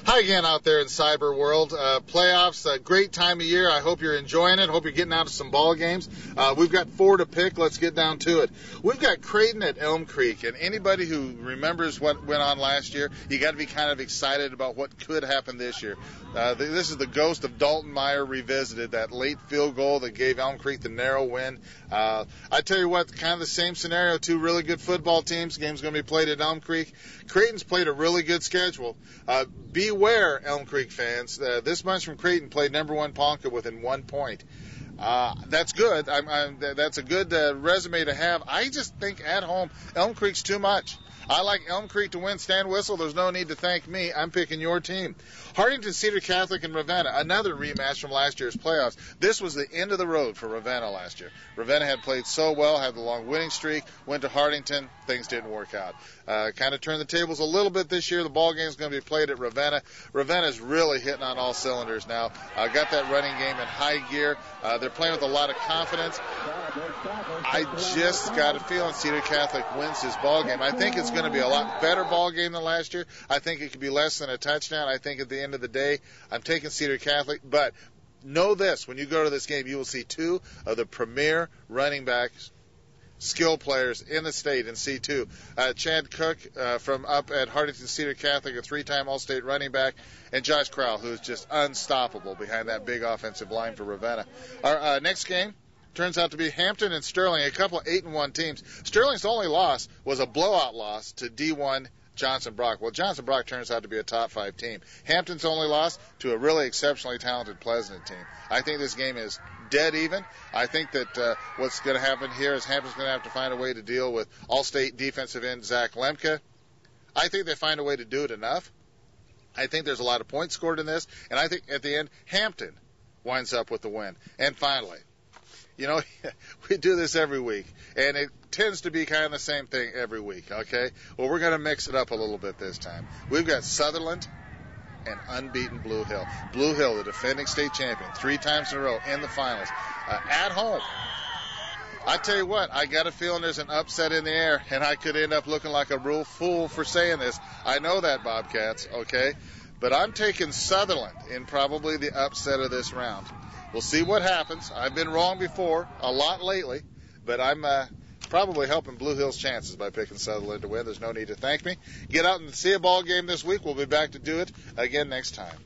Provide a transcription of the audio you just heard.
Hi again out there in cyber world. Playoffs, a great time of year. I hope you're enjoying it. Hope you're getting out to some ball games. We've got 4 to pick. Let's get down to it. We've got Creighton at Elm Creek, and anybody who remembers what went on last year, you got to be kind of excited about what could happen this year. This is the ghost of Dalton Meyer revisited, that late field goal that gave Elm Creek the narrow win. I tell you what, kind of the same scenario. 2 really good football teams. Game's going to be played at Elm Creek. Creighton's played a really good schedule. Beware, Elm Creek fans. This bunch from Creighton played number 1 Ponca within 1 point. That's good. That's a good resume to have. I just think at home, Elm Creek's too much. I like Elm Creek to win. Stand whistle. There's no need to thank me. I'm picking your team. Hartington Cedar Catholic and Ravenna, another rematch from last year's playoffs. This was the end of the road for Ravenna last year. Ravenna had played so well, had the long winning streak, went to Hartington. Things didn't work out. Kind of turned the tables a little bit this year. The ball game is going to be played at Ravenna. Ravenna's really hitting on all cylinders now. Got that running game in high gear. They're playing with a lot of confidence. I just got a feeling Cedar Catholic wins this ball game. I think it's going to be a lot better ball game than last year. I think it could be less than a touchdown. I think at the end of the day, I'm taking Cedar Catholic. But know this, when you go to this game, you will see 2 of the premier running backs, skill players in the state in C2. Chad Cook from up at Hartington Cedar Catholic, a 3-time All-State running back, and Josh Crowell, who's just unstoppable behind that big offensive line for Ravenna. Our next game turns out to be Hampton and Sterling, a couple of 8-1 teams. Sterling's only loss was a blowout loss to D1 Johnson Brock. Well, Johnson Brock turns out to be a top 5 team. Hampton's only loss to a really exceptionally talented Pleasant team. I think this game is dead even. I think that what's going to happen here is Hampton's going to have to find a way to deal with All-State defensive end Zach Lemke. I think they find a way to do it enough. I think there's a lot of points scored in this, and I think at the end, Hampton winds up with the win. And finally, you know, we do this every week, and it tends to be kind of the same thing every week, okay? Well, we're going to mix it up a little bit this time. We've got Sutherland and unbeaten Blue Hill. Blue Hill, the defending state champion, 3 times in a row in the finals, at home. I tell you what, I got a feeling there's an upset in the air, and I could end up looking like a real fool for saying this. I know that, Bobcats, okay? But I'm taking Sutherland in probably the upset of this round. We'll see what happens. I've been wrong before, a lot lately, but I'm probably helping Blue Hill's chances by picking Sutherland to win. There's no need to thank me. Get out and see a ball game this week. We'll be back to do it again next time.